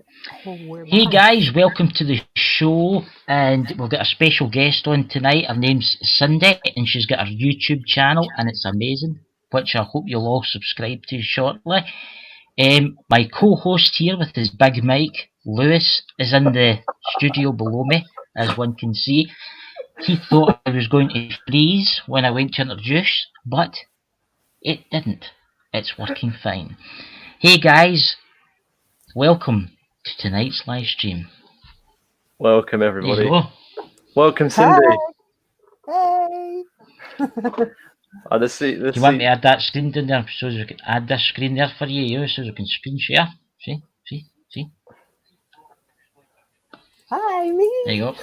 Hey guys, welcome to the show, and we've got a special guest on tonight. Her name's Cindi, and she's got her YouTube channel, and it's amazing, which I hope you'll all subscribe to shortly. My co-host here with his big mic, Lewis, is in the studio below me, as one can see. He thought I was going to freeze when I went to introduce, but it didn't. It's working fine. Hey guys, welcome to tonight's live stream. Welcome everybody. Welcome Cindi. Hey. Let's see. Do you want me to add that screen down there so we can add this screen there for you, so we can screen share? See? Hi, me. There you go.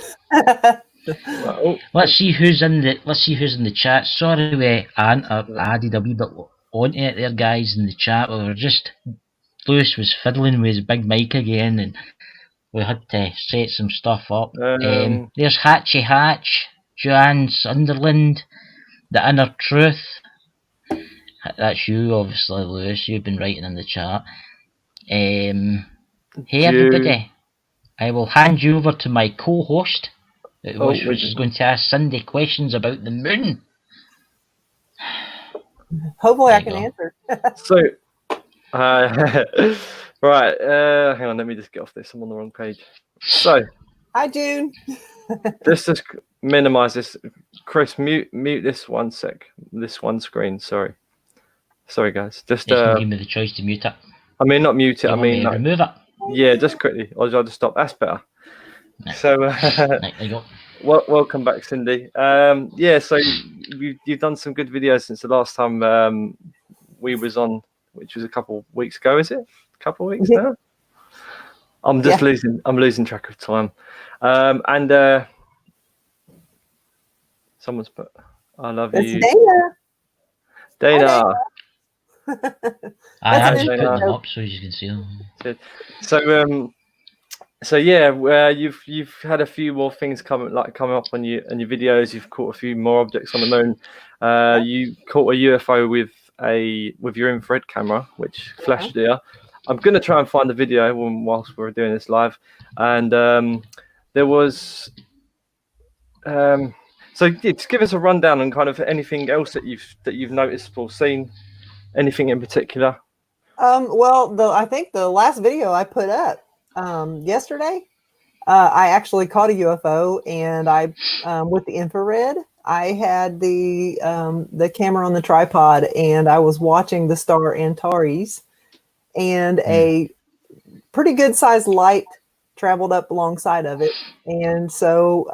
Let's see who's in the chat. Sorry we added a wee bit onto it there, guys, in the chat. Lewis was fiddling with his big mic again, and we had to set some stuff up. There's Hatchy Hatch, Joanne Sunderland, The Inner Truth. That's you, obviously, Lewis. You've been writing in the chat. Hey, everybody. I will hand you over to my co-host, which is going to ask Cindi questions about the moon. Hopefully I can answer. So, right, hang on, let me just get off this. I'm on the wrong page. So, hi, June. just minimize this. Chris, mute this one sec. This one screen. Sorry, guys. Just give me the choice to mute it. I mean, not mute it. I mean, like, remove it. Yeah, just quickly. I'll just stop. That's better. No. So, there you go. Welcome back, Cindi. Yeah, so you've done some good videos since the last time we was on, which was a couple weeks ago. Is it a couple weeks now? I'm losing track of time. And someone's put, "I love you." Dana. I have just put them up so you can see them. So yeah, you've had a few more things coming up on your videos. You've caught a few more objects on the moon. You caught a UFO with your infrared camera, which flashed there. I'm gonna try and find the video whilst we're doing this live. And there was so just give us a rundown on kind of anything else that you've noticed or seen. Anything in particular? Well, I think the last video I put up yesterday, I actually caught a UFO, and I with the infrared, I had the camera on the tripod, and I was watching the star Antares, and a pretty good sized light traveled up alongside of it. And so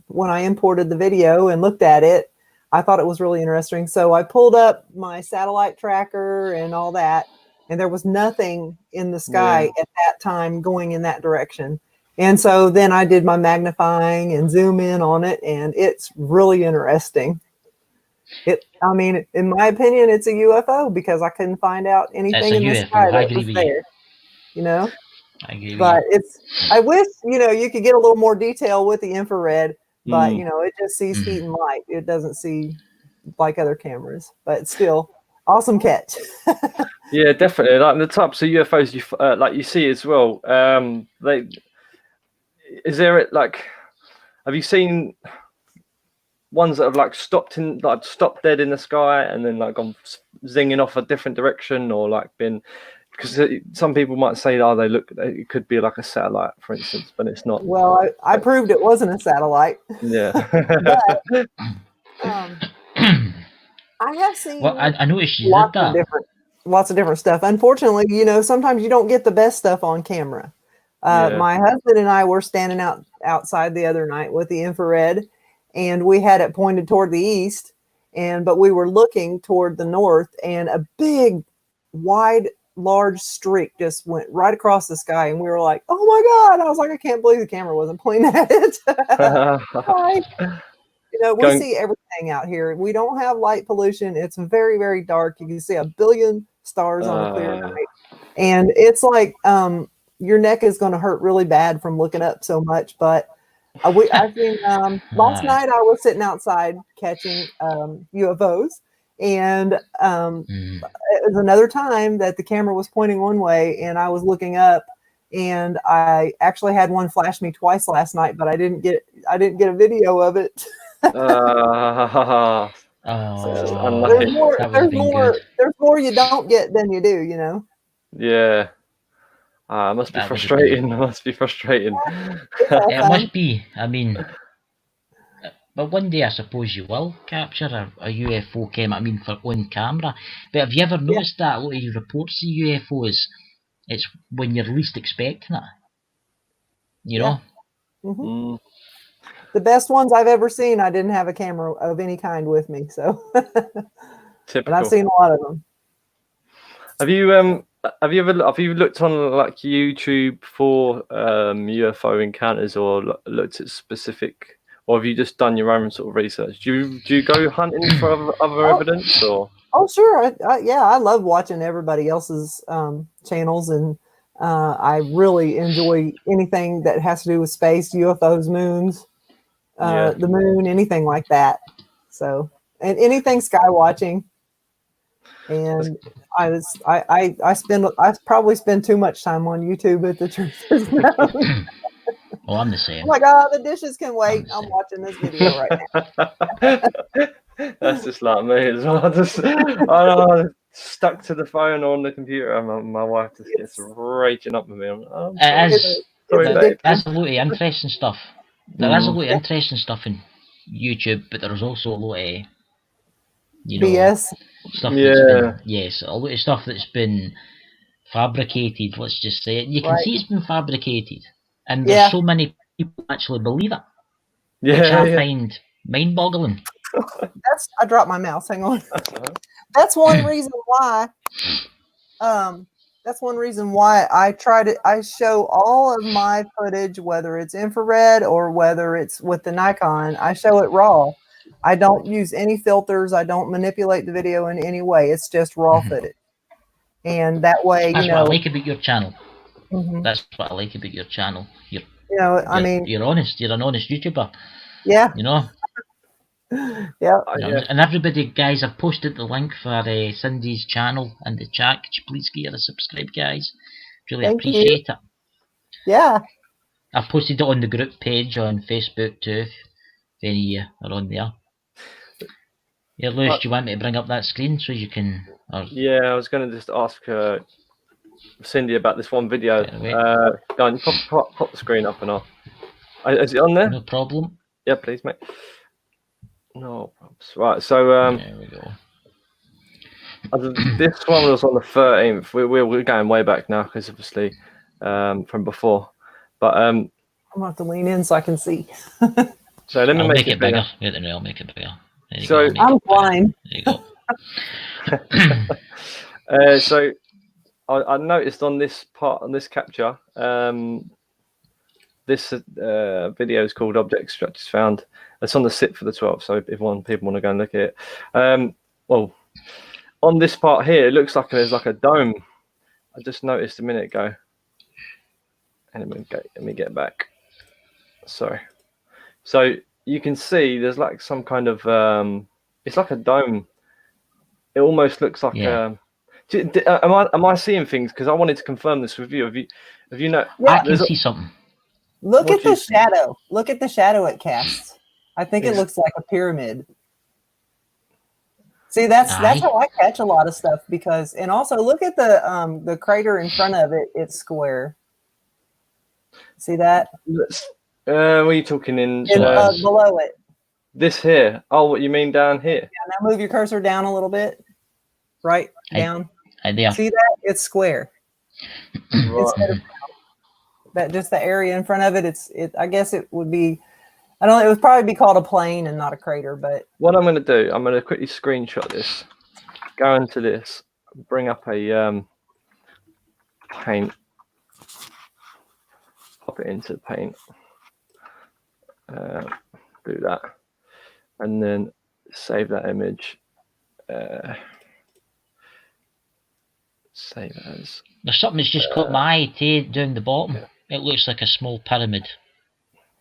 when I imported the video and looked at it, I thought it was really interesting. So I pulled up my satellite tracker and all that, and there was nothing in the sky at that time going in that direction. And so then I did my magnifying and zoom in on it, and it's really interesting. I mean, in my opinion, it's a UFO because I couldn't find out anything in the sky that was there. You know? I agree. But I wish, you could get a little more detail with the infrared. But, it just sees heat and light. It doesn't see like other cameras. But still, awesome catch. Yeah, definitely. Like the types of UFOs you see as well. Have you seen ones that have stopped dead in the sky and then gone zinging off a different direction, or been? Because some people might say, it could be like a satellite, for instance, but it's not. Well, I proved it wasn't a satellite. Yeah. But, I have seen I noticed you lots did that. Lots of different stuff. Unfortunately, sometimes you don't get the best stuff on camera. My husband and I were standing outside the other night with the infrared, and we had it pointed toward the east, but we were looking toward the north, and a big, wide, large streak just went right across the sky, and we were like, "Oh my God!" I was like, "I can't believe the camera wasn't pointing at it." We see everything out here. We don't have light pollution. It's very, very dark. You can see a billion stars on a clear night, and it's like your neck is going to hurt really bad from looking up so much. But I've been last night I was sitting outside catching UFOs. And it was another time that the camera was pointing one way, and I was looking up, and I actually had one flash me twice last night, but I didn't get a video of it. Oh, unlucky. There's more you don't get than you do, you know. Yeah. It must be frustrating. It must be frustrating. It must be. I mean, but one day I suppose you will capture a UFO cam. I mean, for on camera. But have you ever noticed that a lot of your reports of UFOs, it's when you're least expecting it. You know. Mm-hmm. The best ones I've ever seen, I didn't have a camera of any kind with me, so. Typical. But I've seen a lot of them. Have you looked on like YouTube for UFO encounters, or looked at specific, or have you just done your own sort of research? Do you go hunting for other evidence, or? Oh, sure. I love watching everybody else's channels, and I really enjoy anything that has to do with space, UFOs, moons, the moon, anything like that. So, and anything sky watching. And I probably spend too much time on YouTube, but the truth is known. Oh, I'm the same. Oh my God, the dishes can wait. I'm watching this video right now. That's just like me as well. I'm stuck to the phone or on the computer, and my wife just gets raging up with me. That's a lot of interesting stuff. There is a lot of interesting stuff in YouTube, but there's also a lot of BS stuff. Yes, a lot of stuff that's been fabricated. Let's just say it. You can see it's been fabricated, and there's so many people actually believe it, which I find mind-boggling. I dropped my mouse. Hang on. That's one reason why. That's one reason why I show all of my footage, whether it's infrared or whether it's with the Nikon. I show it raw. I don't use any filters. I don't manipulate the video in any way. It's just raw footage. And that way, that's what I like about your channel. That's what I like about your channel. You're honest. You're an honest YouTuber. Yeah. You know. And everybody, guys, I've posted the link for Cindy's channel in the chat. Could you please give it a subscribe, guys? Really appreciate it. Yeah. I've posted it on the group page on Facebook too. If any of you are on there. Yeah, Lewis, do you want me to bring up that screen so you can? Yeah, I was going to just ask Cindy about this one video. Go on, pop the screen up and off. Is it on there? No problem. Yeah, please, mate. No problems. Right, so there we go. This one was on the 13th. We're going way back now because obviously from before. But I'm gonna have to lean in so I can see. So let me make it bigger. I'll make it bigger. So I'm blind. There you go. So I noticed on this part, on this capture, this video is called Object Structures Found. It's on the SIP for the 12th, so if people want to go and look at it. Well, on this part here, it looks like there's like a dome. I just noticed a minute ago. And let me get back. Sorry. So you can see there's like some kind of it's like a dome. It almost looks like am I seeing things? Because I wanted to confirm this with you. Have you know? Yeah, I can see something. Look at the shadow. Look at the shadow it casts. I think it looks like a pyramid. See, that's how I catch a lot of stuff and also look at the crater in front of it. It's square. See that? What are you talking in? Below it. This here. Oh, what you mean down here? Yeah, now move your cursor down a little bit. Right down. There. See that? It's square. Right. That just the area in front of it. I guess it would be. I don't know. It would probably be called a plane and not a crater. But what I'm going to do, I'm going to quickly screenshot this. Go into this. Bring up a paint. Pop it into paint. Do that, and then save that image. Save as. There's something that's just caught my eye down the bottom. Yeah. It looks like a small pyramid.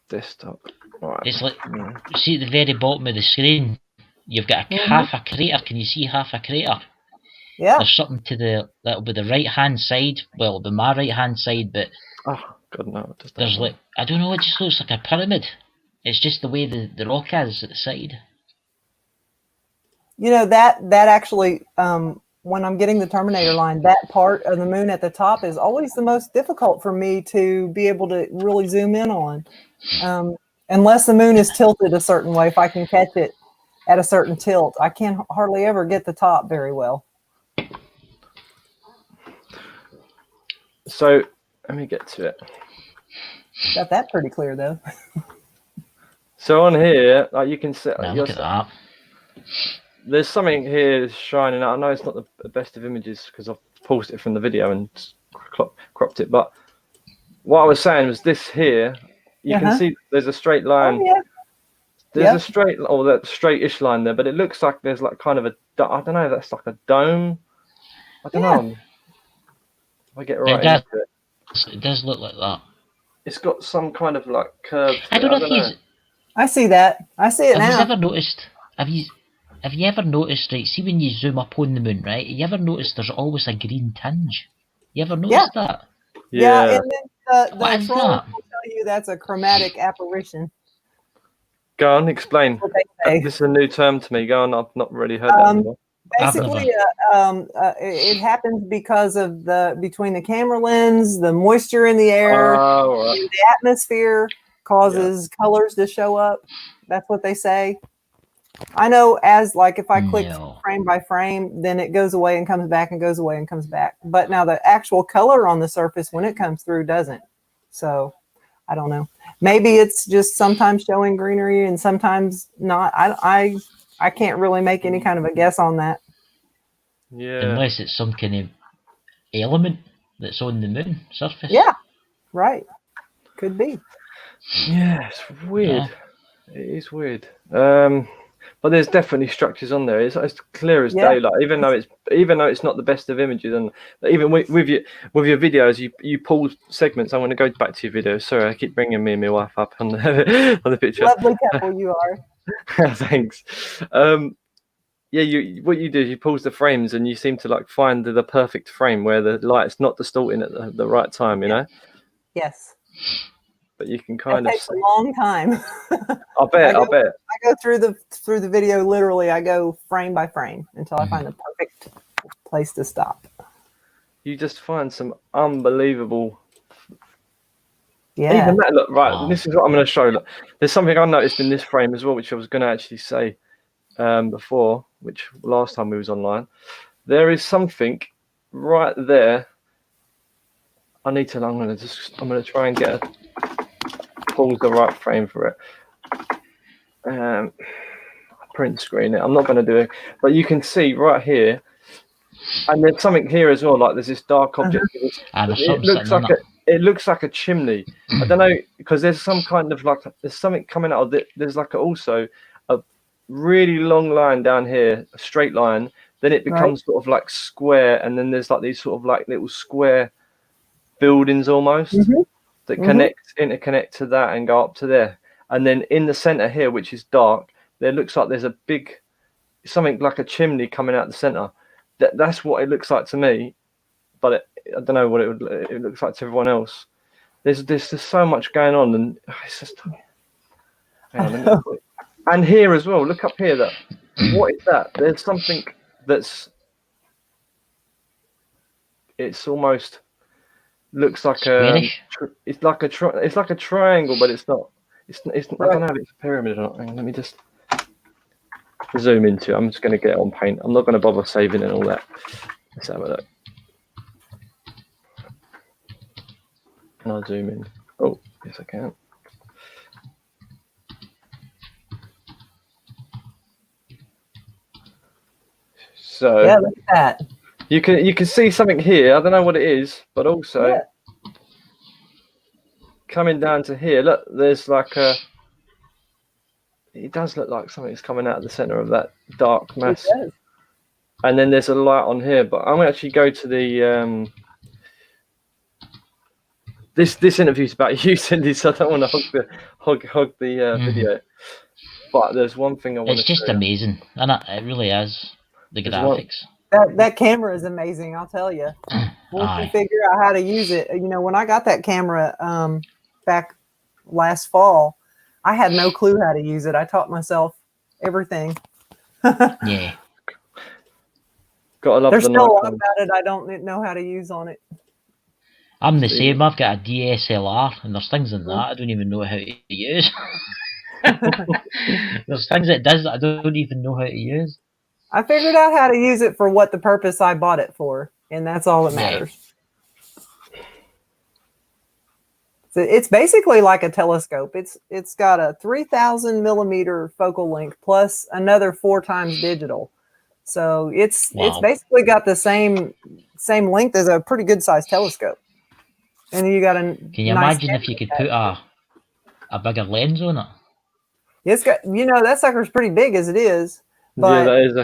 Desktop. Right. It's like see at the very bottom of the screen. You've got half a crater. Can you see half a crater? Yeah. There's something to that'll be the right hand side. Well, it'll be my right hand side, but Oh God, no! there's like, I don't know. It just looks like a pyramid. It's just the way the rock is at the side. You know, that actually, when I'm getting the Terminator line, that part of the moon at the top is always the most difficult for me to be able to really zoom in on. Unless the moon is tilted a certain way, if I can catch it at a certain tilt, I can't hardly ever get the top very well. So let me get to it. Got that pretty clear though. So on here, like you can see, Now look at that. There's something here shining out. I know it's not the best of images because I've paused it from the video and cropped it. But what I was saying was this here. You can see there's a straight line. Oh, yeah. There's a straight, or that straight-ish line there, but it looks like there's like kind of a, I don't know, that's like a dome. I don't know. If I get right into it. It does look like that. It's got some kind of like curve. I don't know if I see that. I see it now. Have you ever noticed? Have you ever noticed? Right, see when you zoom up on the moon, right? You ever noticed there's always a green tinge? You ever noticed that? Yeah, and then What is the troll that? will tell you that's a chromatic apparition. Go on, explain. What they say. This is a new term to me. Go on, I've not really heard that before. Basically, it happens because of between the camera lens, the moisture in the air, the atmosphere causes colors to show up. That's what they say. I know, as like if I click frame by frame, then it goes away and comes back and goes away and comes back. But now the actual color on the surface when it comes through doesn't. So I don't know. Maybe it's just sometimes showing greenery and sometimes not. I can't really make any kind of a guess on that. Yeah. Unless it's some kind of element that's on the moon surface. Yeah. Right. Could be. Yeah, it's weird. Yeah. It is weird. But there's definitely structures on there. It's clear as daylight, even though it's not the best of images. And even with your videos, you pull segments. I want to go back to your videos. Sorry, I keep bringing me and my wife up on the picture. Lovely couple you are. Thanks. What you do is you pause the frames and you seem to like find the perfect frame where the light's not distorting at the right time. You know. Yes. But you can kind of. It takes a long time. I bet. I go through the video literally. I go frame by frame until I find the perfect place to stop. You just find some unbelievable. Yeah. Even that, look, right. Wow. This is what I'm going to show. Look, there's something I noticed in this frame as well, which I was going to actually say before, which last time we was online. There is something right there. I'm going to try and get pulls the right frame for it. Print screen it. I'm not going to do it, but you can see right here, and there's something here as well. Like there's this dark object. It looks like a chimney. I don't know, because there's some kind of like there's something coming out of it. There's like also a really long line down here, a straight line. Then it becomes sort of like square, and then there's like these sort of like little square buildings almost. That interconnect to that and go up to there. And then in the center here, which is dark, there looks like there's a big, something like a chimney coming out the center. That's what it looks like to me, but I don't know what it looks like to everyone else. There's just so much going on, and it's just. Hang on, and here as well, look up here. What is that? There's something that's. It's almost. Looks like it's like a triangle, but it's not. I don't know if it's a pyramid or not. Let me just zoom into it. I'm just going to get it on paint. I'm not going to bother saving it and all that. Let's have a look. And I'll zoom in. Oh, yes, I can. So yeah, look at that. You can see something here. I don't know what it is, but also coming down to here. Look, there's like a. It does look like something's coming out of the center of that dark mass. It does. And then there's a light on here. But I'm going to actually go to the. This interview's about you, Cindi, so I don't want to hog the video. But there's one thing I want to. It's just amazing, and it really is the graphics. That camera is amazing, I'll tell you. Once you figure out how to use it, when I got that camera back last fall, I had no clue how to use it. I taught myself everything. Yeah. Gotta love There's the still a lot Nikon. about it I don't know how to use on it. I'm the same. I've got a DSLR, and there's things in that I don't even know how to use. There's things it does that I don't even know how to use. I figured out how to use it for what the purpose I bought it for, and that's all that matters. So it's basically like a telescope. It's got a 3,000 millimeter focal length plus another 4 times digital. So it's basically got the same length as a pretty good sized telescope. And then you got a. Can you imagine if you could put a bigger lens on it? It's got, that sucker's pretty big as it is. But that is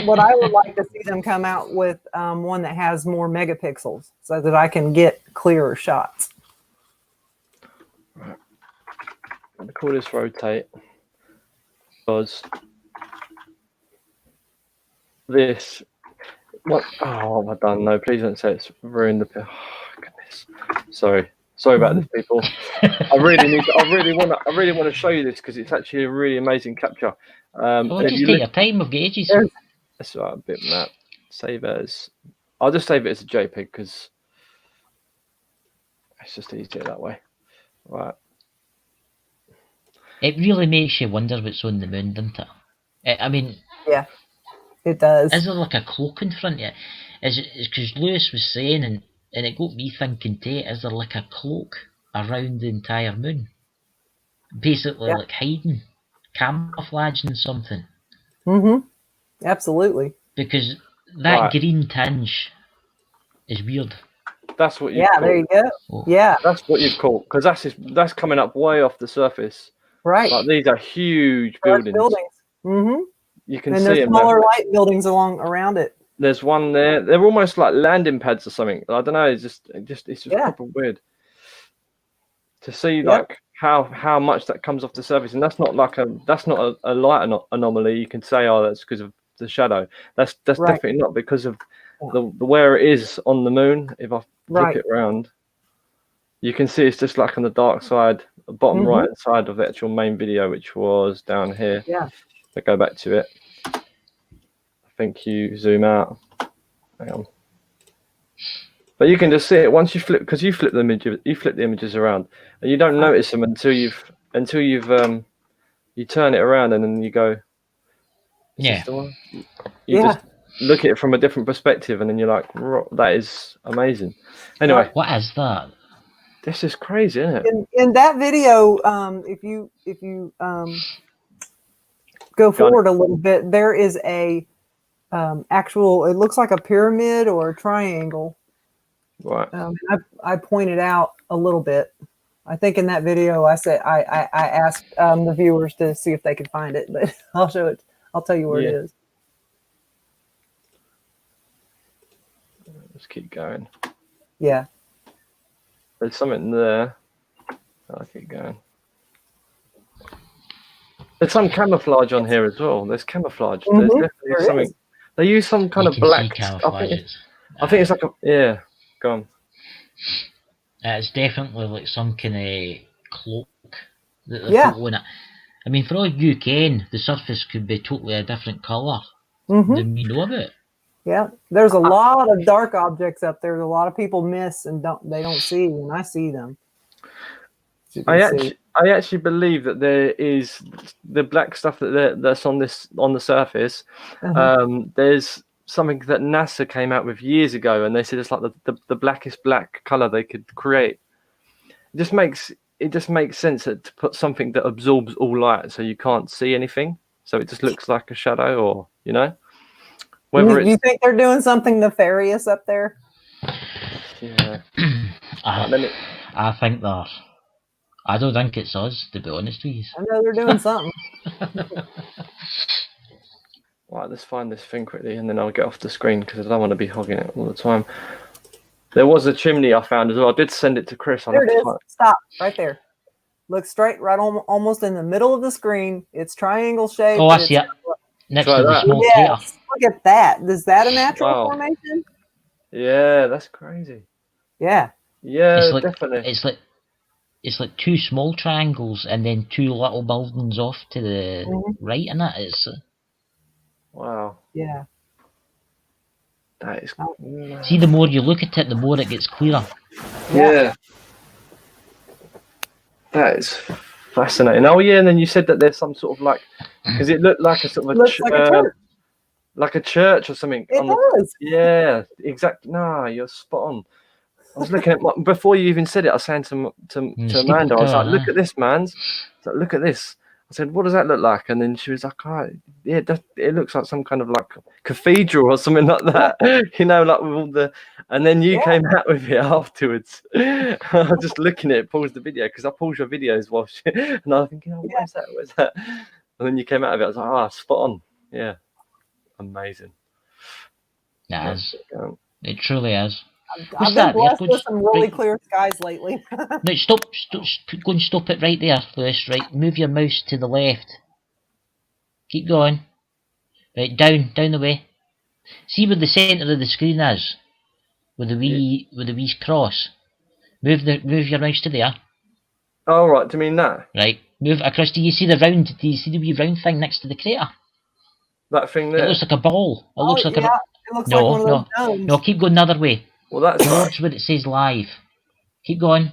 what I would like to see them come out with one that has more megapixels so that I can get clearer shots. Right. I'm gonna call this rotate because this. What? Oh, what have I done? No, please don't say it's ruined the. Oh, goodness. Sorry about this, people. I really want to show you this because it's actually a really amazing capture. Just take your time. We've got ages. That's right. A bit of that. Save as. I'll just save it as a JPEG because it's just easier that way. Right. It really makes you wonder what's on the moon, doesn't it? I mean. Yeah, it does. Is there like a cloak in front of you? Is it because Lewis was saying, and it got me thinking too, is there like a cloak around the entire moon? Basically like hiding, camouflaging something. Mm-hmm. Absolutely. Because that green tinge is weird. That's what you caught. There you go. Oh. Yeah. That's what you've caught. Because that's coming up way off the surface. Right. Like these are huge buildings. Mm-hmm. You can see them. And there's smaller light buildings around it. There's one there. They're almost like landing pads or something. I don't know. It's just proper weird to see like how much that comes off the surface, and that's not a light anomaly. You can say, oh, that's because of the shadow. That's definitely not because of the where it is on the moon. If I flip it around, you can see it's just like on the dark side, bottom right side of the actual main video, which was down here. Yeah. So go back to it. I think you zoom out. Hang on. But you can just see it once you flip, because you flip the images around, and you don't notice them until you turn it around, and then you go. You just look at it from a different perspective, and then you're like, that is amazing. Anyway, what is that? This is crazy, isn't it? In that video, if you go forward a little bit, there is a actual. It looks like a pyramid or a triangle. Right. I pointed out a little bit. I think in that video, I said I asked the viewers to see if they could find it, but I'll show it. I'll tell you where it is. Let's keep going. Yeah. There's something there. I'll keep going. There's some camouflage on here as well. There's camouflage. There's definitely something. They use some kind of black. I think it's like a Go on. It's definitely like some kind of cloak that they're putting on it. I mean, for all you can, the surface could be totally a different colour than we know about. Yeah, there's a lot of dark objects up there that a lot of people miss and don't see, and I see them. I actually believe that there is the black stuff that's on the surface. There's something that NASA came out with years ago, and they said it's like the blackest black color they could create. It just makes sense to put something that absorbs all light, so you can't see anything, so it just looks like a shadow, or whether you think they're doing something nefarious up there? Yeah. I think that. I don't think it's us, to be honest with you. I know they're doing something. Right, let's find this thing quickly, and then I'll get off the screen because I don't want to be hogging it all the time. There was a chimney I found as well. I did send it to Chris. There it is. Stop right there. Look straight, right almost in the middle of the screen. It's triangle shaped. Oh, I see it. next Try to the that. small crater. Yes, look at that. Is that a natural Wow. formation? Yeah, that's crazy. Yeah. Yeah, It's definitely. it's like two small triangles and then two little buildings off to the right in it. It's Wow. Yeah. That is. see, the more you look at it, the more it gets clearer. Yeah. That is fascinating. Oh yeah, and then you said that there's some sort of like, because it looked like a sort of Looks like a church. like a church or something. It does. Yeah, exactly. Nah, you're spot on. I was looking at before you even said it. I was saying to Amanda, I was like, "Look at this, man! Like, look at this." I said, "What does that look like?" And then she was like, "Oh, yeah, it looks like some kind of like cathedral or something like that." You know, like with all the. And then you came out with it afterwards. I was just looking at it, paused the video because I paused your videos while and I was thinking, "Oh, what is that? What is that?" And then you came out of it. I was like, "Ah, spot on! Yeah, amazing." It truly is. I've been blessed with some really clear skies lately. No, stop, go and stop it right there, Lewis. Right, move your mouse to the left. Keep going. Right, down the way. See where the centre of the screen is, with the wee cross. Move your mouse to there. Oh right, do you mean that? Right, move across. Do you see the round? Do you see the wee round thing next to the crater? That thing there. It looks like a ball. It looks like it looks like one of those domes. No, keep going the other way. Well, that's towards where it says live. Keep going.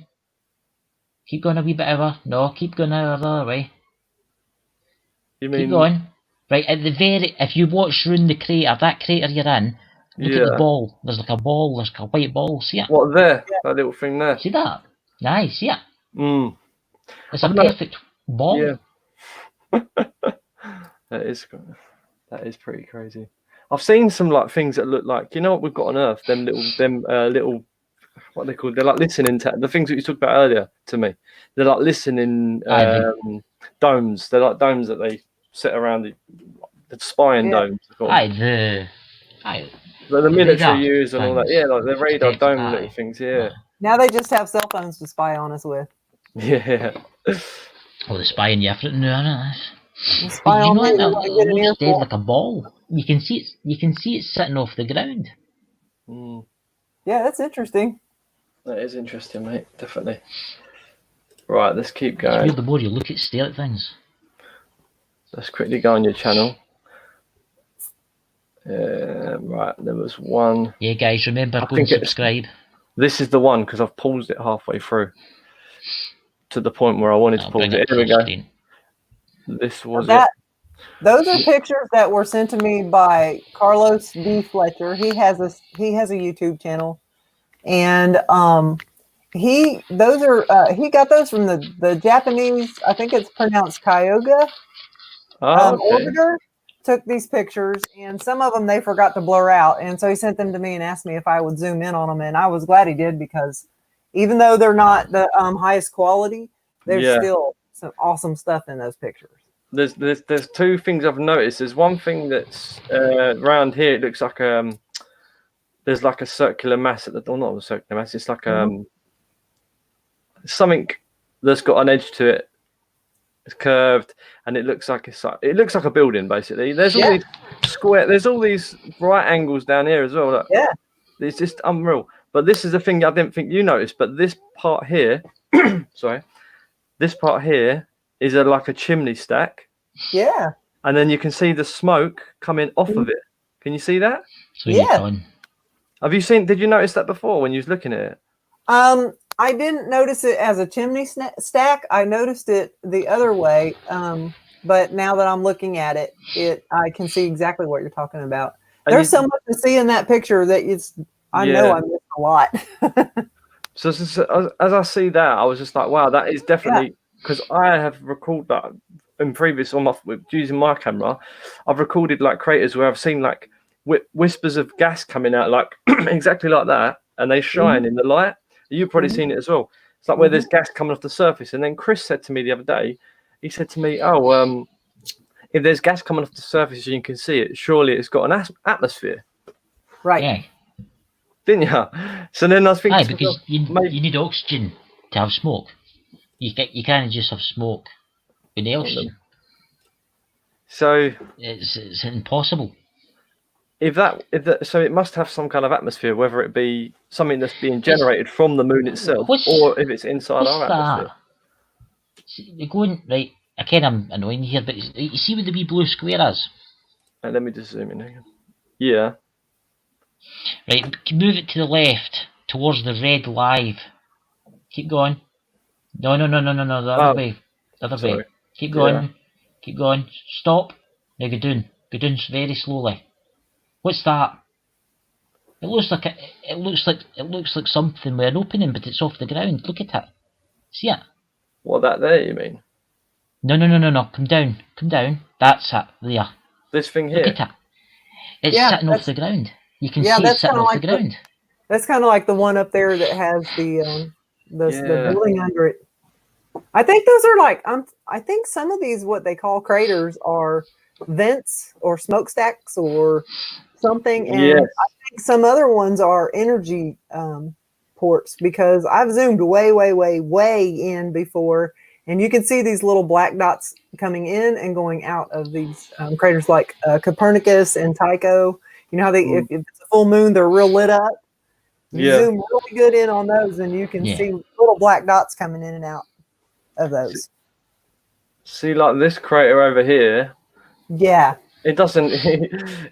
Keep going a wee bit over. No, keep going the other way. You mean? Keep going. Right, at the very, if you watch round the crater, that crater you're in, look at the ball. There's like a ball, there's like a white ball, see it? What, there? That little thing there? See that? Nice, see it? It's a perfect ball. Yeah. That is pretty crazy. I've seen some like things that look like, you know what we've got on Earth? Them little what are they called? They're like listening to the things that you talked about earlier to me. They're like listening domes. They're like domes that they sit around the spying domes. The military use and all that. Yeah, like the radar dome little things. Yeah. Now they just have cell phones to spy on us with. Yeah. Oh, the spying you after no. Spy on me. It looks dead like a ball. You can see it sitting off the ground. Yeah, that's interesting. That is interesting, mate. Definitely. Right, let's keep going. It's weird the more you stare at things. Let's quickly go on your channel. Right, there was one. Yeah, guys, remember, go and subscribe. This is the one because I've paused it halfway through to the point where I wanted to pause it. Here we go. Screen. This was it. Those are pictures that were sent to me by Carlos D. Fletcher. He has a YouTube channel, and he got those from the Japanese. I think it's pronounced Kyoga. Orbiter took these pictures, and some of them they forgot to blur out, and so he sent them to me and asked me if I would zoom in on them, and I was glad he did because even though they're not the highest quality, there's still some awesome stuff in those pictures. There's two things I've noticed. There's one thing that's around here. It looks like there's like a circular mass at the door. Not a circular mass. It's like something that's got an edge to it. It's curved, and it looks like a building basically. There's all these square. There's all these right angles down here as well. Look. Yeah, it's just unreal. But this is the thing I didn't think you noticed. But this part here, sorry, this part here is like a chimney stack. Yeah. And then you can see the smoke coming off of it. Can you see that? Have you seen? Did you notice that before when you was looking at it? I didn't notice it as a chimney stack. I noticed it the other way. But now that I'm looking at it, I can see exactly what you're talking about. There's so much to see in that picture that I know I missed a lot. So as I see that, I was just like, wow, that is definitely because I have recorded that in previous using my camera. I've recorded like craters where I've seen like whispers of gas coming out, like exactly like that, and they shine in the light. You've probably seen it as well. It's like where there's gas coming off the surface. And then Chris said to me the other day, he said to me, if there's gas coming off the surface and you can see it, surely it's got an atmosphere. Right. Yeah. Didn't you? So then I was thinking... because you need oxygen to have smoke. You can't just have smoke with the oxygen. So it's impossible. So it must have some kind of atmosphere, whether it be something that's being generated from the moon itself, or if it's inside our atmosphere. You're going right. Again, I'm annoying you here, but you see what the wee blue square is? And let me just zoom in again. Yeah. Right, move it to the left, towards the red live. Keep going. No, the other way. The other way. Keep going. Yeah. Keep going. Stop. Now go down. Go down very slowly. What's that? It looks like something with an opening, but it's off the ground. Look at it. See it? What, that there, you mean? No. Come down. Come down. That's it. There. This thing here? Look at it. It's sitting off the ground. You can see it's sitting off the ground. That's kind of like the one up there that has the building under it. I think those are like, I think some of these, what they call craters, are vents or smokestacks or something. And I think some other ones are energy ports, because I've zoomed way in before, and you can see these little black dots coming in and going out of these craters, like Copernicus and Tycho. You know how if it's a full moon, they're real lit up. You zoom really good in on those, and you can see little black dots coming in and out of those. See, like this crater over here. Yeah. It doesn't.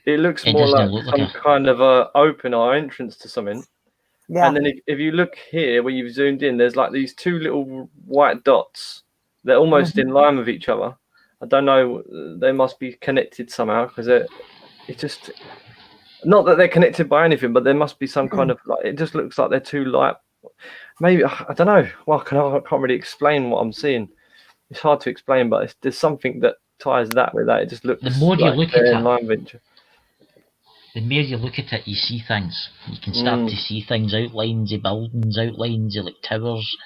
It looks more like some kind of a open eye entrance to something. Yeah. And then if you look here, where you've zoomed in, there's like these two little white dots. They're almost in line with each other. I don't know. They must be connected somehow, because it's just not that they're connected by anything, but there must be some kind of like. It just looks like they're two light. Maybe, I don't know. Well, I can't really explain what I'm seeing. It's hard to explain, but there's something that ties that with that. It just looks. The more you look at it, the more you look at it, you see things. You can start to see things, outlines of buildings, outlines of like towers.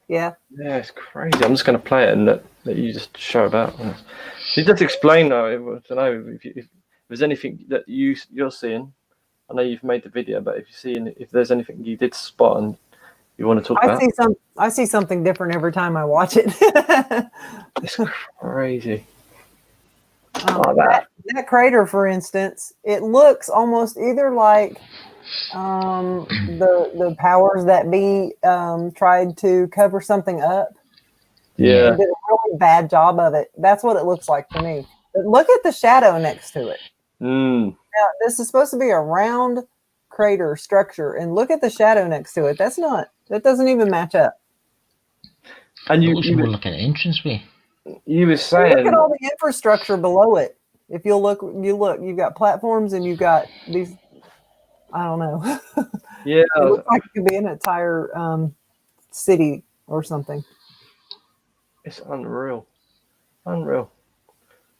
Yeah. Yeah, it's crazy. I'm just going to play it and let you just show about. You just explain though. I don't know if there's anything that you're seeing. I know you've made the video, but if there's anything you did spot and you want to talk about. I see something different every time I watch it. It's crazy. That crater, for instance, it looks almost either like the powers that be tried to cover something up. Yeah. They did a really bad job of it. That's what it looks like to me. But look at the shadow next to it. Now, this is supposed to be a round crater structure, and look at the shadow next to it. That doesn't even match up. And it looks more like an entranceway. You were saying, look at all the infrastructure below it. If you've got platforms, and you've got these. I don't know. Yeah, it looks like it could be an entire city or something. It's unreal.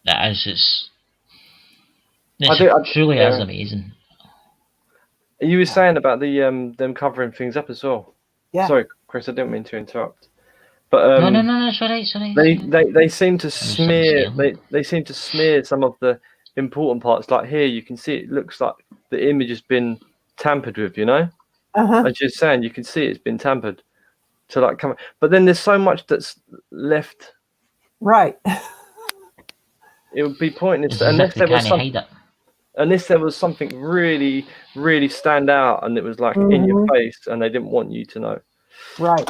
That is it truly is amazing. You were saying about the them covering things up as well. Yeah. Sorry, Chris, I didn't mean to interrupt. But no, sorry. They seem to smear. They seem to smear some of the important parts. Like here, you can see it looks like the image has been tampered with. You know, as you're saying, you can see it's been tampered to like come. But then there's so much that's left. Right. It would be pointless unless there was something really, really stand out, and it was like in your face, and they didn't want you to know. Right.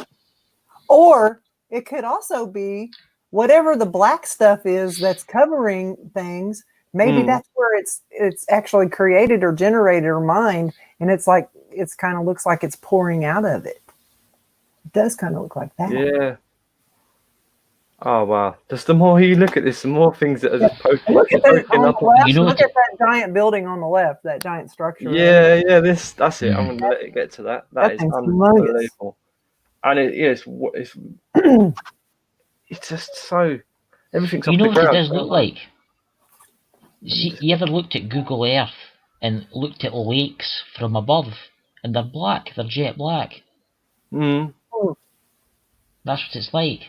Or it could also be whatever the black stuff is that's covering things. Maybe that's where it's actually created or generated or mined, and it's kind of looks like it's pouring out of it. It does kind of look like that. Yeah. Oh wow! Just the more you look at this, the more things that are just poking up. Look at that giant building on the left, that giant structure. Yeah. That's it. I'm gonna let it get to that. That is unbelievable. And it's just so everything's. You know what it does look like? You ever looked at Google Earth and looked at lakes from above, and they're black. They're jet black. Mm. That's what it's like.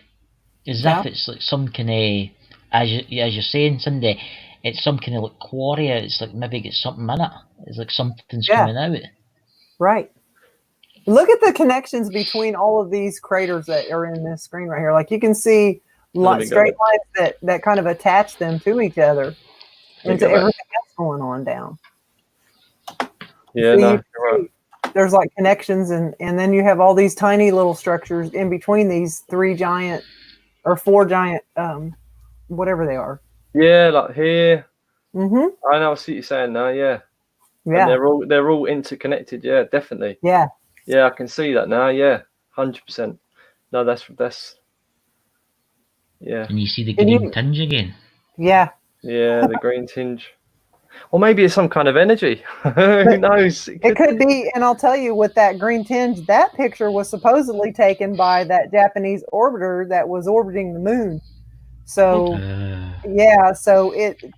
As if it's like some kind of, as you're saying, Cindi, it's some kind of like quarry. It's like maybe it's something in it. It's like something's coming out. Right. Look at the connections between all of these craters that are in this screen right here. Like you can see straight lines that kind of attach them to each other and to everything else going on down. Yeah, so no, you're right. There's like connections, and then you have all these tiny little structures in between these 3 giant or 4 giant, whatever they are. Yeah, like here. Mm-hmm. I know. I see what you're saying now. Yeah. Yeah. And they're all interconnected. Yeah, definitely. Yeah. Yeah, I can see that now. Yeah, 100%. No, that's. Yeah. And you see the green tinge again. Yeah. Yeah, the green tinge. Or maybe it's some kind of energy. Who knows? It could be, and I'll tell you, with that green tinge, that picture was supposedly taken by that Japanese orbiter that was orbiting the moon. So, yeah, so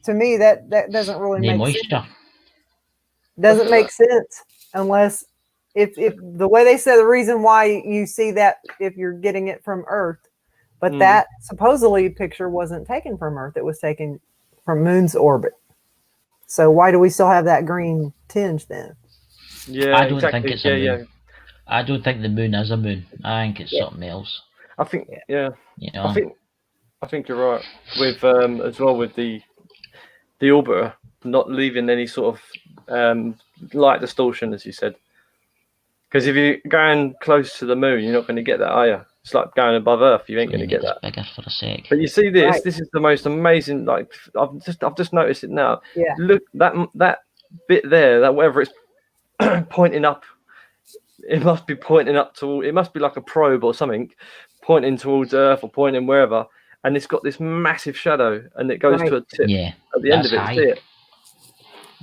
to me that doesn't really make sense. Doesn't make sense unless if the way they said the reason why you see that if you're getting it from Earth, but that supposedly picture wasn't taken from Earth; it was taken from Moon's orbit. So why do we still have that green tinge then? Yeah, I don't think it's a moon. Yeah. I don't think the moon is a moon. I think it's something else. I think, You know? I think you're right with as well with the orbiter not leaving any sort of light distortion, as you said. Because if you're going close to the moon, you're not going to get that, are you? It's like going above Earth. You ain't going to get that. Bigger for a sec. But you see this. Right. This is the most amazing. Like I've just noticed it now. Yeah. Look, that bit there, that whatever it's pointing up. It must be pointing up to. It must be like a probe or something, pointing towards Earth or pointing wherever. And it's got this massive shadow, and it goes to a tip. Yeah. At the end of it, high. See it.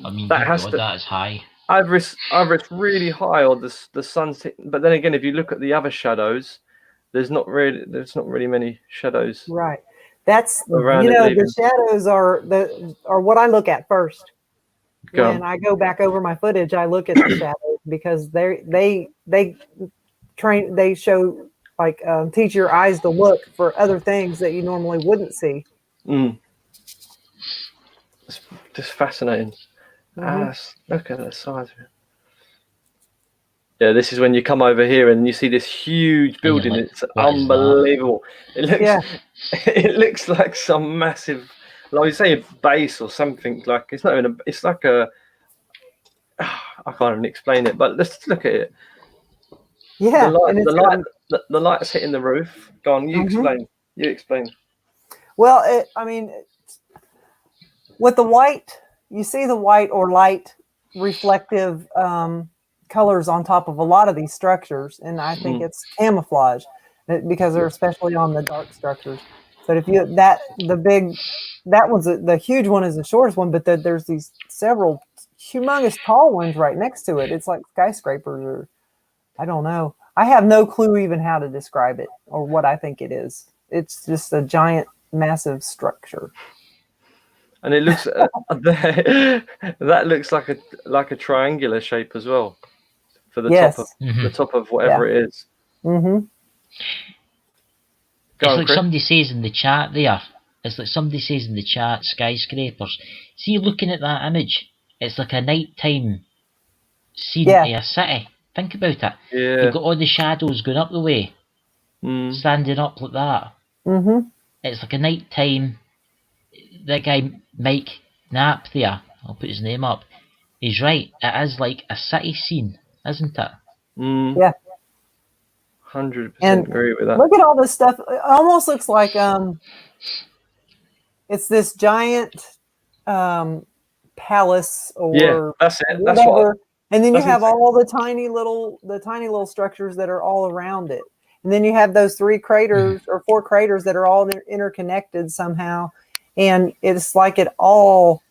I mean, that is high. Either it's really high or the sun's hitting. But then again, if you look at the other shadows, there's not really many shadows. Right. That's the shadows are what I look at first. When I go back over my footage, I look at the shadows because they show like teach your eyes to look for other things that you normally wouldn't see. It's just fascinating. Look at the size of it. Yeah, this is when you come over here and you see this huge building. It's unbelievable. It looks like some massive, like you say, a base or something. Like it's not even it's like a. I can't even explain it, but let's look at it. Yeah, the light's hitting the roof. Go on, you explain. You explain. Well, with the white, you see the white or light reflective colors on top of a lot of these structures, and I think it's camouflage because they're especially on the dark structures. But if you the huge one is the shortest one, but there's these several humongous tall ones right next to it. It's like skyscrapers, or I don't know. I have no clue even how to describe it or what I think it is. It's just a giant, massive structure. And it looks that looks like a triangular shape as well for the top of whatever it is. Mm-hmm. It's like somebody says in the chat there. It's like somebody says in the chat, skyscrapers. See, looking at that image, it's like a nighttime scene of a city. Think about it. Yeah. You've got all the shadows going up the way, standing up like that. Mm-hmm. It's like a nighttime. That guy Mike Knapp there, I'll put his name up. He's right. It is like a city scene, isn't it? Yeah. 100% agree with that. Look at all this stuff. It almost looks like it's this giant palace or that's it. Whatever. That's what. And then you have all the tiny little structures that are all around it. And then you have those 3 craters or 4 craters that are all interconnected somehow. And it's like it all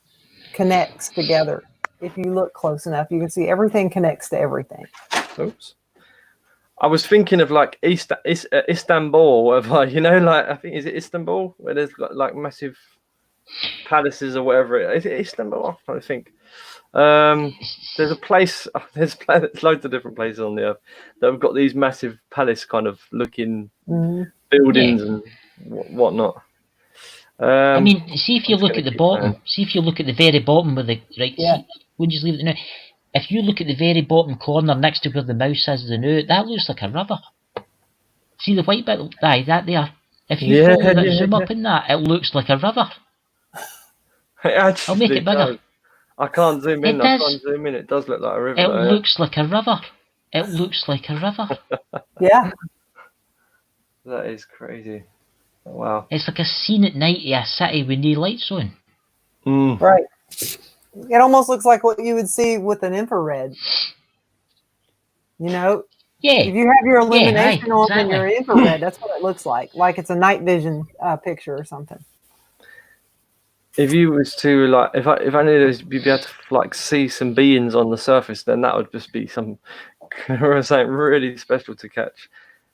connects together. If you look close enough, you can see everything connects to everything. Oops. I was thinking of like Istanbul or whatever, like I think, is it Istanbul? Where there's like massive palaces or whatever. Is it Istanbul? I think. There's a place, there's loads of different places on the earth that have got these massive palace kind of looking buildings and whatnot. I mean, see if you look at the bottom. See if you look at the very bottom where the we'll just leave it now. If you look at the very bottom corner next to where the mouse is now, that looks like a river. See the white bit? Aye, that there. If you zoom up in that, it looks like a river. I'll make it bigger. I can't zoom in. It does. I can't zoom in. It does look like a river. It looks like a river. It looks like a river. Yeah. That is crazy. Wow. It's like a scene at night in a city with no lights on. Right. It almost looks like what you would see with an infrared. You know? Yeah. If you have your illumination on exactly. in your infrared, that's what it looks like. Like it's a night vision picture or something. If you was to like, if I knew you'd be able to like see some beings on the surface, then that would just be something really special to catch.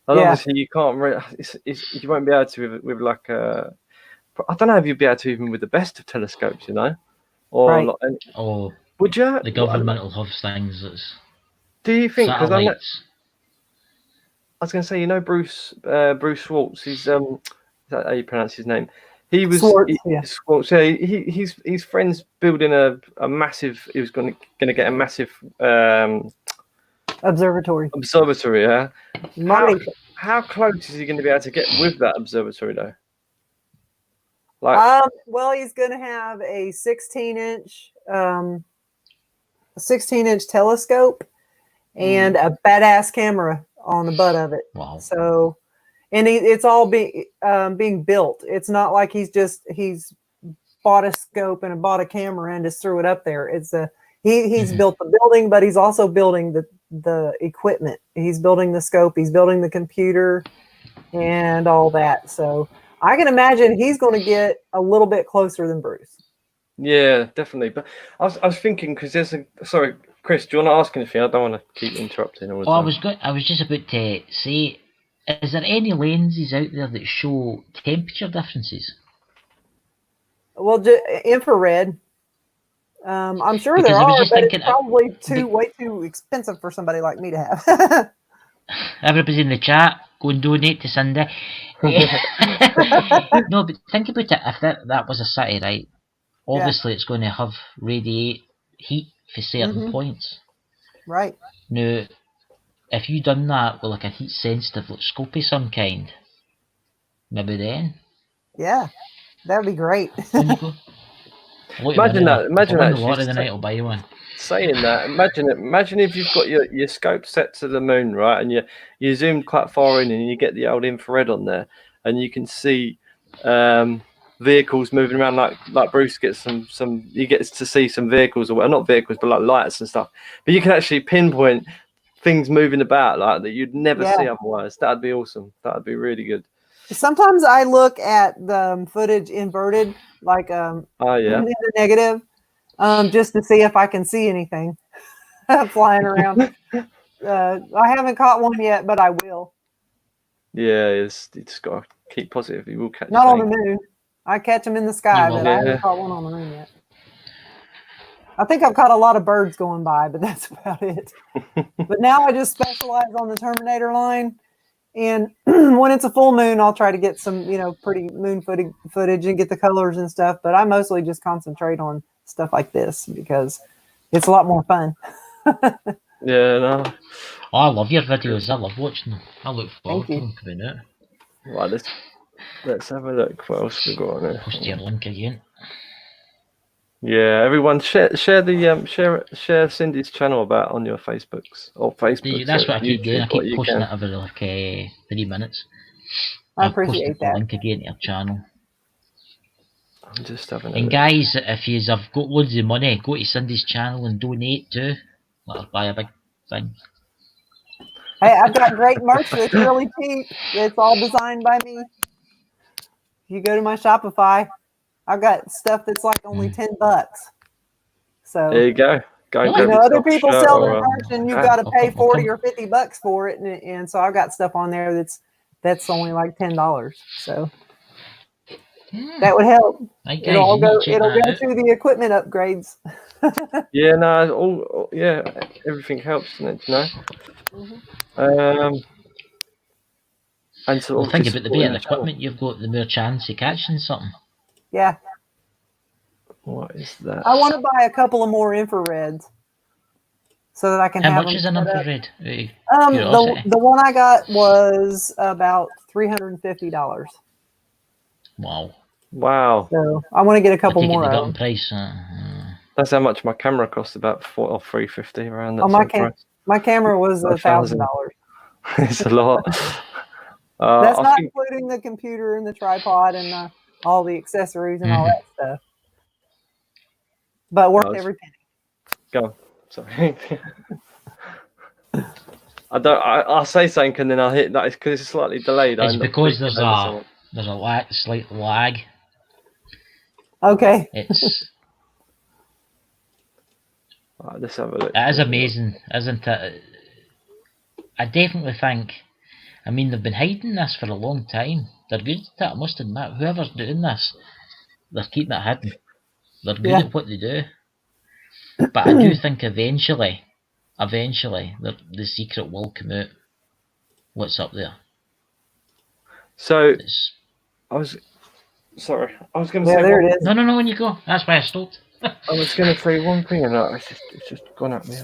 And obviously, you can't. You won't be able to with like a. I don't know if you'd be able to even with the best of telescopes, you know, or right. would you? The governmental have things that's. Do you think? Because I was going to say, you know, Bruce Schwartz. He's is that how you pronounce his name? He was Schwartz. Yeah, he's friends building a massive. He was going to get a massive observatory. Yeah. How close is he going to be able to get with that observatory though? Like, well, he's going to have a 16-inch telescope and a badass camera on the butt of it. Wow. So, and it's all being built. It's not like he's bought a scope and bought a camera and just threw it up there. It's he's built the building, but he's also building the equipment. He's building the scope. He's building the computer and all that. So I can imagine he's going to get a little bit closer than Bruce. Yeah, definitely. But I was thinking because sorry, Chris, do you want to ask anything? I don't want to keep interrupting all the time. I was just about to say, is there any lenses out there that show temperature differences? Well, infrared. I'm sure there are, but it's probably way too expensive for somebody like me to have. Everybody in the chat, go and donate to Cindi. No, but think about it. If that was a city, right? Obviously, it's going to have radiate heat for certain points. Right. Now, if you done that with like a heat sensitive scope of some kind, maybe then. Yeah, that would be great. Imagine that. A lot of the night I'll buy you one. Saying that, imagine if you've got your scope set to the moon, right, and you zoomed quite far in, and you get the old infrared on there, and you can see vehicles moving around like Bruce gets he gets to see some vehicles, or not vehicles, but like lights and stuff. But you can actually pinpoint things moving about like that you'd never see otherwise. That'd be awesome. That'd be really good. Sometimes I look at the footage inverted, like in the negative, just to see if I can see anything flying around. I haven't caught one yet, but I will. Yeah, you just got to keep positive. You will catch. Not on the moon. I catch them in the sky, but I haven't caught one on the moon yet. I think I've caught a lot of birds going by, but that's about it. But now I just specialize on the Terminator line. And when it's a full moon, I'll try to get some, pretty moon footage and get the colors and stuff. But I mostly just concentrate on stuff like this because it's a lot more fun. Yeah, no. Oh, I love your videos. I love watching them. I look forward to them coming out. Right, let's have a look. What else we got on there? Post your link again. Yeah, everyone share Cindi's channel about on your Facebooks or Facebook. That's what I keep doing. I keep posting it every 3 minutes. I appreciate that. Link again to your channel. I'm just having a and look. Guys, if you have got loads of money, go to Cindi's channel and donate too. Let her buy a big thing. Hey, I've got great merch that's really cheap. It's all designed by me. If you go to my Shopify, I've got stuff that's like only $10. So there you go. Other people sell their merch, and you've got to pay $40 or $50 for it, and so I've got stuff on there that's only like $10. So that would help. It'll go to the equipment upgrades. everything helps, doesn't it? And so think about the better equipment you've got, the more chance of catching something. Yeah. What is that? I want to buy a couple of more infrareds so that I can have them. How much is an infrared? The one I got was about $350. Wow. So I want to get a couple I take more it they of got in them. price. That's how much my camera cost, about $400 or $350 around that Oh, sort of price. my camera was $1,000. It's a lot. That's I not think, including the computer and the tripod and all the accessories and all Mhm. that stuff. But worth every penny. go on. Sorry. I'll say something and then I'll hit that because it's slightly delayed. It's because there's a someone. slight lag. Okay. It's Right, let's have a look. it is amazing, isn't it? I definitely think. I mean, they've been hiding this for a long time. They're good at it, I must admit. Whoever's doing this, they're keeping it hidden. They're good at what they do. But I do think eventually, the secret will come out. What's up there? So It's... I was going to Yeah, say there it is. No, when you go. That's why I stopped. I was going to say one thing and it's just gone at me.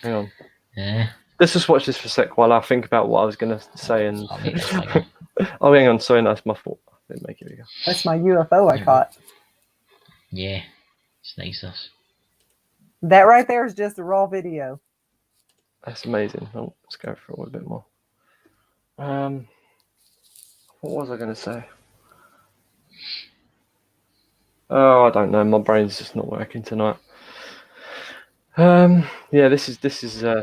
Hang on. Yeah. Let's just watch this for a sec while I think about what I was going to say. And I'll make this bigger. oh, hang on. Sorry, that's my fault. I didn't make it bigger. That's my UFO I caught. Yeah, it's nice. This. That right there is just a raw video. That's amazing. Oh, let's go for a little bit more. What was I going to say? Oh, I don't know. My brain's just not working tonight. Yeah, this is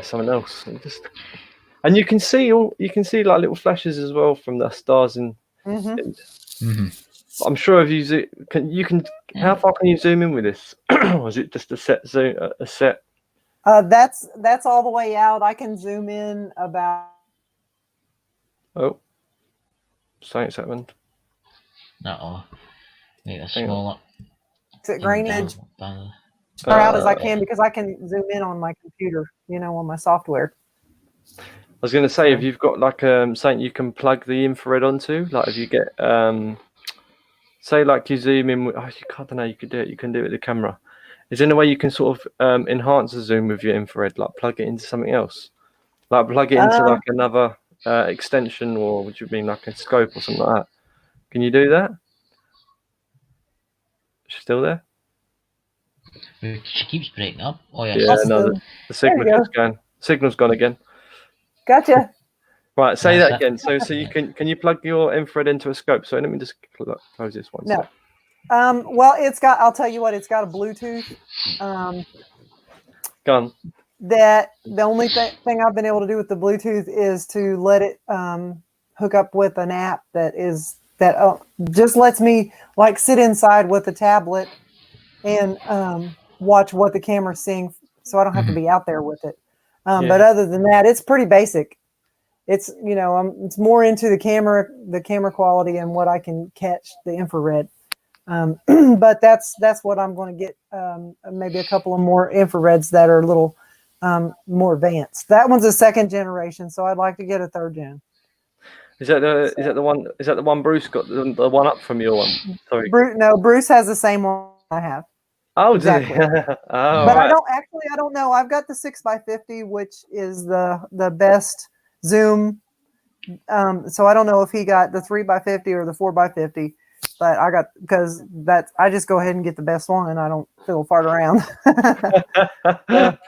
something else. And you can see like little flashes as well from the stars and. I'm sure if you how far can you zoom in with this? Or is it just a set zoom? A set? That's all the way out. I can zoom in about. Oh, something's happened. Uh-oh. Make this smaller. Is it grainage? Down. As far out as I can because I can zoom in on my computer, on my software. I was going to say, if you've got like something you can plug the infrared onto, like if you get say like you zoom in, I don't know, you could do it. You can do it with the camera. Is there any way you can sort of enhance the zoom with your infrared, like plug it into something else, like plug it into like another extension, or would you mean like a scope or something like that? Can you do that? She's still there? She keeps breaking up. Oh yeah. Yeah, no, the signal is going. Signal's gone again. Gotcha. Right, say that again. So you can you plug your infrared into a scope? So let me just close this one. No. Well, I'll tell you what, it's got a Bluetooth. Gone. That the only thing I've been able to do with the Bluetooth is to let it hook up with an app that just lets me like sit inside with a tablet and watch what the camera's seeing, so I don't have to be out there with it. But other than that, it's pretty basic. It's it's more into the camera quality and what I can catch the infrared. But that's what I'm going to get. Maybe a couple of more infrareds that are a little more advanced. That one's a second generation, so I'd like to get a third gen. Is that the one Bruce got the one up from your one? Sorry. Bruce has the same one I have. Oh, exactly. Oh, but right. I don't know. I've got the 6x50, which is the best zoom. So I don't know if he got the 3x50 or the 4x50, but I just go ahead and get the best one, and I don't fiddle fart around. But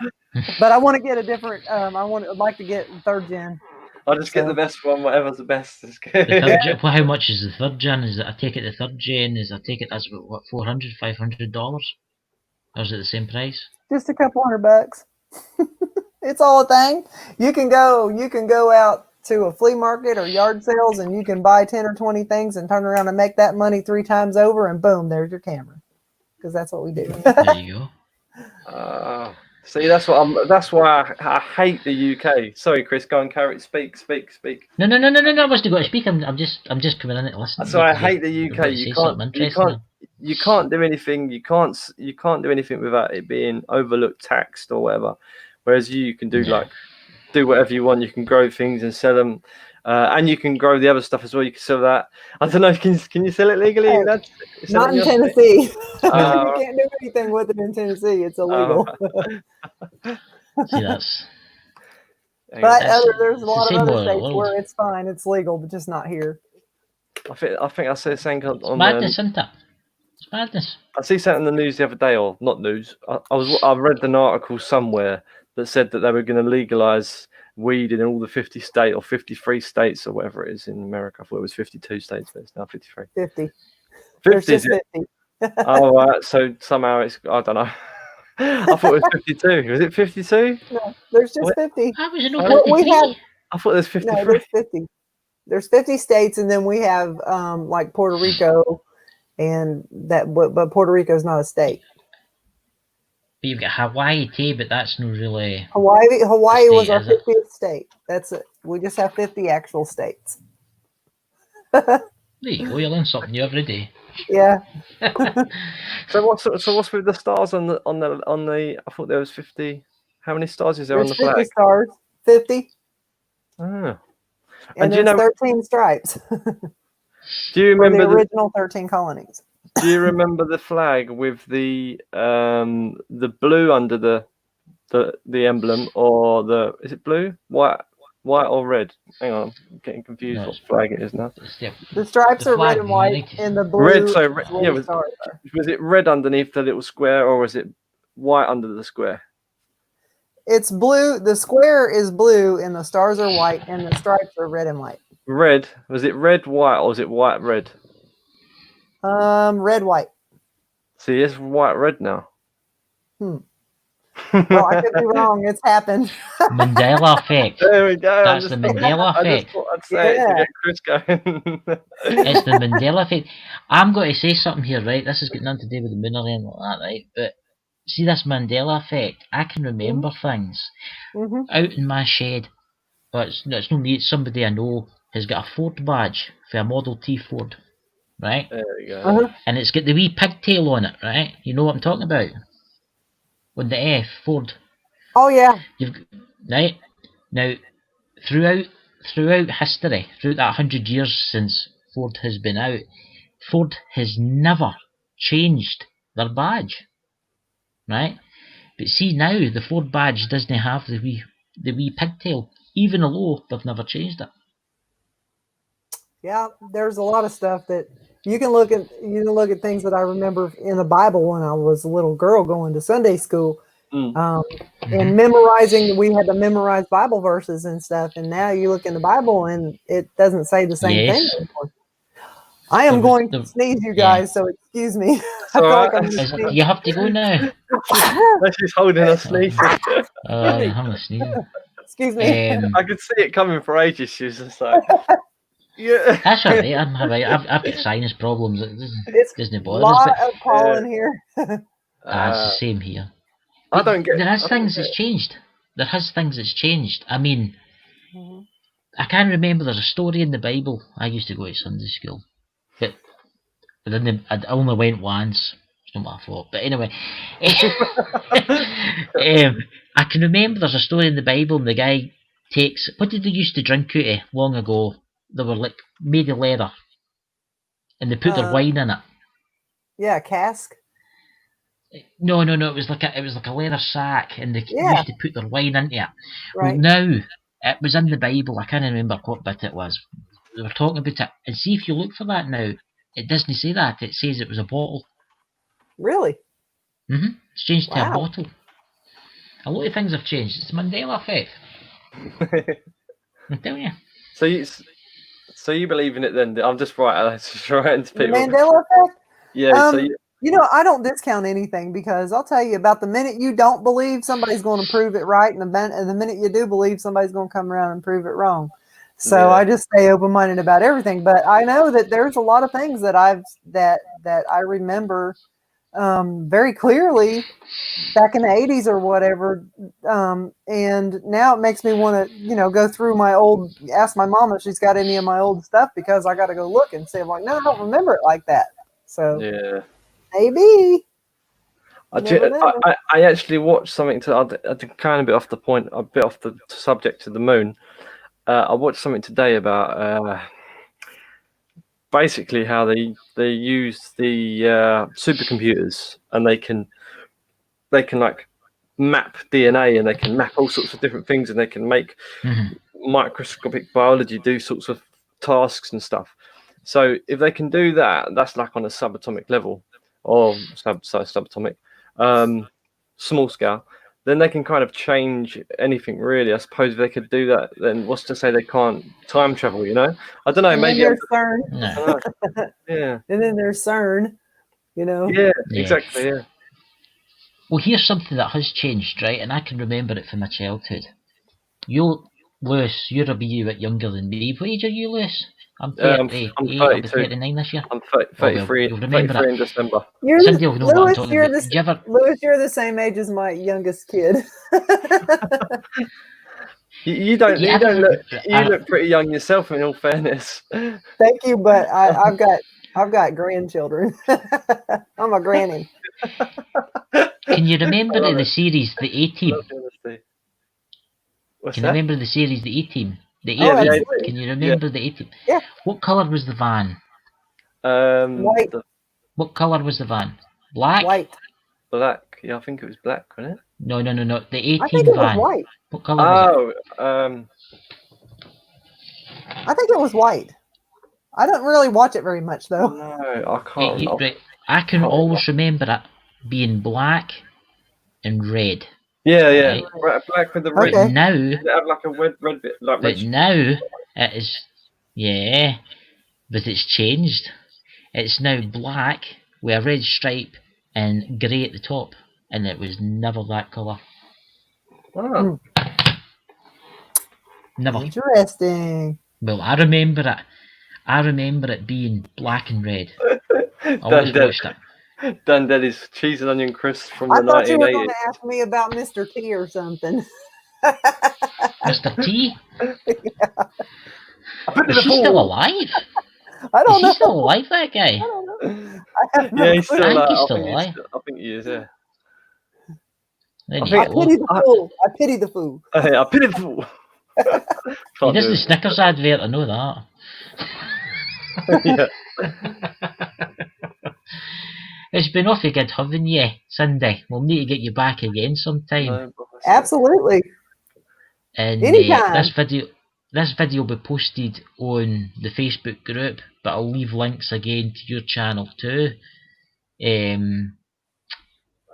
I want to get a different. I'd like to get third gen. I'll just get the best one, whatever's the best. How much is the third gen? I take it the third gen that's about what, $400, $500? Or is it the same price? Just a couple $100. It's all a thing. You can go out to a flea market or yard sales, and you can buy 10 or 20 things and turn around and make that money 3 times over, and boom, there's your camera. Because that's what we do. There you go. See, that's why I hate the UK. Sorry, Chris, go and carry it. Speak. No. I wasn't going to speak. I'm just coming in to listen. So I hate the UK. You can't do anything. You can't do anything without it being overlooked, taxed, or whatever. Whereas you can do do whatever you want. You can grow things and sell them, and you can grow the other stuff as well. You can sell that. I don't know. Can you sell it legally? Not in Tennessee. You can't do anything with it in Tennessee. It's illegal. See, that's. But there's a lot of other states where it's fine. It's legal, but just not here. I think I see something on madness, isn't it? It's madness. I see something in the news the other day, or not news. I read an article somewhere that said that they were going to legalize weed in all the 50 state or 53 states or whatever it is in America. I thought it was 52 states, but it's now 53. 50. 50 There's just 50. Oh, right. So somehow it's, I don't know. I thought it was 52. Was it 52? No, there's just 50. How was it not Well, we 53? have- I thought there's 53. No, there's 50. There's 50 states, and then we have like Puerto Rico, and that. But Puerto Rico is not a state. But you've got Hawaii too, but that's not really. Hawaii state, was our is it? 50th state. That's it. We just have 50 actual states. There you go. You learn something new every day. Yeah. So what's with the stars on the? I thought there was 50. How many stars is there There's on the 50 flag? stars. 50. Ah. And do you there's know? 13 stripes. Do you For the remember original 13 colonies. Do you remember the flag with the blue under the emblem, or is it blue, white or red? Hang on, I'm getting confused No, what flag it is now. The stripes The are red flag and white, United and the blue. Red, so is where yeah, the stars are. was it red underneath the little square, or was it white under the square? It's blue. The square is blue, and the stars are white, and the stripes are red and white. Red, was it red, white, or was it white, red? Red, white. See, it's white, red now. Well, I could be wrong. It's happened. Mandela effect. There we go. That's the Mandela I effect. just thought I'd say it to Yeah. get Chris going. It's the Mandela effect. I'm going to say something here, right? This has got nothing to do with the moon or anything like that, right? But see this Mandela effect. I can remember things Mm-hmm. out in my shed. But it's no me. It's somebody I know has got a Ford badge for a Model T Ford, right? There we go. Uh-huh. And it's got the wee pigtail on it, right? You know what I'm talking about? On the F, Ford. Oh yeah. Right? Now, throughout history, throughout that 100 years since Ford has been out, Ford has never changed their badge, right? But see now, the Ford badge doesn't have the wee pigtail, even though they've never changed it. Yeah, there's a lot of stuff that you can look at. You can look at things that I remember in the Bible when I was a little girl going to Sunday school, and memorizing. We had to memorize Bible verses and stuff. And now you look in the Bible and it doesn't say the same thing anymore. I am going to sneeze, you guys. So excuse me. I feel like I'm gonna sneeze. You have to go now. She's holding a sneeze. I'm a sneeze. Excuse me. I could see it coming for ages. She was just like, yeah. That's alright. I've got sinus problems. It doesn't A bother us. lot But of pollen here. it's the same here. I don't get. There has things that's changed. There has things that's changed. I mean, I can't remember. There's a story in the Bible. I used to go to Sunday school, but I only went once. It's not my fault. But anyway, I can remember there's a story in the Bible, and the guy takes. What did they used to drink out of long ago? They were like made of leather, and they put their wine in it. Yeah, cask. No. It was like a leather sack, and they used to put their wine into it. Right. Well, now it was in the Bible. I can't remember what bit it was. They were talking about it, and see if you look for that now. It doesn't say that. It says it was a bottle. Really? It's changed to a bottle. A lot of things have changed. It's the Mandela effect. I'm telling you. So you believe in it then? I'm just writing to people. Mandela effect? Yeah. You know, I don't discount anything because I'll tell you about the minute you don't believe, somebody's going to prove it right, and the minute you do believe, somebody's going to come around and prove it wrong. So I just stay open-minded about everything. But I know that there's a lot of things that I remember very clearly back in the 80s or whatever. And now it makes me want to, go through ask my mom if she's got any of my old stuff, because I got to go look and say, like, no, I don't remember it like that. So yeah. Maybe. I actually watched something I did kind of a bit off the subject to the moon. I watched something today about basically how they use the supercomputers, and they can like map DNA, and they can map all sorts of different things, and they can make microscopic biology do sorts of tasks and stuff. So if they can do that, that's like on a subatomic level, or subatomic, small scale. Then they can kind of change anything, really. I suppose if they could do that, then what's to say they can't time travel? You know, I don't know. And Maybe then there's CERN. I don't know. Yeah. And then there's CERN. You know. Yeah. Exactly. Yeah. Well, here's something that has changed, right? And I can remember it from my childhood. Lewis, you're a wee bit younger than me. What age are you, Lewis? I'm 38. I'm I'll be 32. 39 this year. I'm 33. You'll remember 33 in December. Cindy will know what I'm talking about. Lewis, you're the same age as my youngest kid. You look pretty young yourself, in all fairness. Thank you, but I've got grandchildren. I'm a granny. Can you remember the series, the A-Team? What's Can that? you remember the series, the A-Team? The A-Team. A-Team. Can you remember the A-Team? Yeah. What colour was the van? White. What colour was the van? Black? White. Black. Yeah, I think it was black, wasn't it? No. The A-Team I think it van. was white. What colour was it? I think it was white. I don't really watch it very much, though. No, I can't. Right. I can always remember it being black and red. Yeah. Right. Black with the red. But now, Did it have like a red bit? Like but now it is, yeah, but it's changed. It's now black with a red stripe and grey at the top, and it was never that colour. Oh. Never. Interesting. Well, I remember it. I remember it being black and red. I always watched it. Dan Daddy's cheese and onion crisp from I the thought you were going 1980s. to ask me about Mr. T or something. Mr. T? Yeah. Is he still alive? I don't know. Is he still alive, that guy? I don't know. I have no Yeah, he's clue. still alive. He's still alive. I think he is, yeah. There I you think- I go. pity the fool. I pity the fool. I pity the fool. He does the Snickers advert, I know that. Yeah. It's been awfully good having you, Cindy. We'll need to get you back again sometime. No, Absolutely. And Anytime. this video will be posted on the Facebook group, but I'll leave links again to your channel too.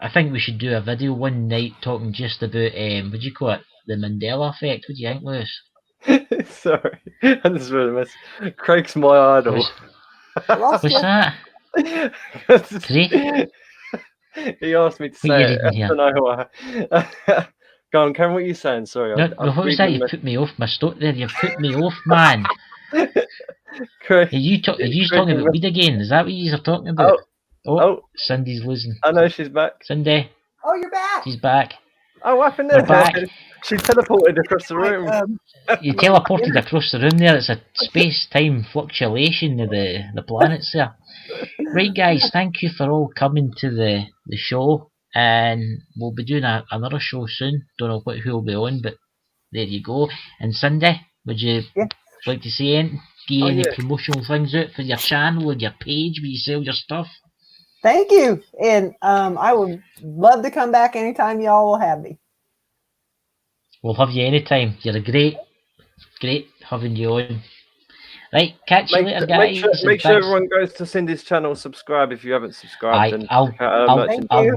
I think we should do a video one night talking just about what do you call it? The Mandela effect. What do you think, Lewis? Sorry, I just read a mess. Craig's my idol. Lost What's you. that? See? He asked me to What say are you it. reading I here? don't know why. Go on, Karen, what are you saying? Sorry. No, what was that? You put me off my story there. You put me off, man. Craig, Are you talking about weed again? Is that what you are talking about? Oh. Cindy's losing. I know she's back. Cindy, Oh, you're back. she's back. Oh, what happened there? We're back. She teleported across the room. You teleported across the room there. It's a space-time fluctuation of the planets there. Right, guys, thank you for all coming to the show. And we'll be doing another show soon. Don't know who will be on, but there you go. And Cindy, would you like to say anything? Give any promotional things out for your channel and your page where you sell your stuff? Thank you. And I would love to come back anytime y'all will have me. We'll have you anytime. You're a great having you on. Right, catch you later, guys. Make sure everyone goes to Cindy's channel, subscribe if you haven't subscribed. I'll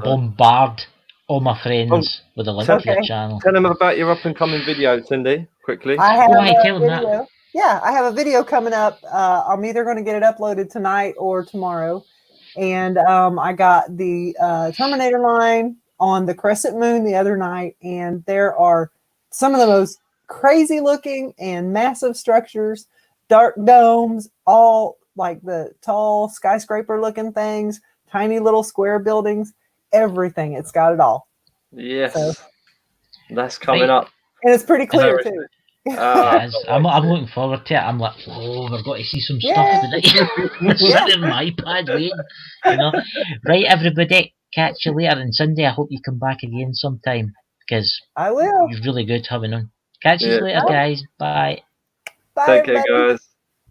bombard all my friends with a link to your channel. Tell them about your up and coming video, Cindy, quickly. I have tell them that. Yeah, I have a video coming up. I'm either going to get it uploaded tonight or tomorrow. And I got the Terminator line on the Crescent Moon the other night, and there are some of the most crazy looking and massive structures, dark domes, all like the tall skyscraper looking things, tiny little square buildings, everything. It's got it all. Yes. So, that's coming up. And it's pretty clear too. I'm looking forward to it. I'm like, we've got to see some stuff tonight. Sitting on my iPad waiting, you know. Right, everybody, catch you later. And Sunday, I hope you come back again sometime because I will. You're really good having on. Catch you later, guys. Bye. Bye, Take care, everybody. guys.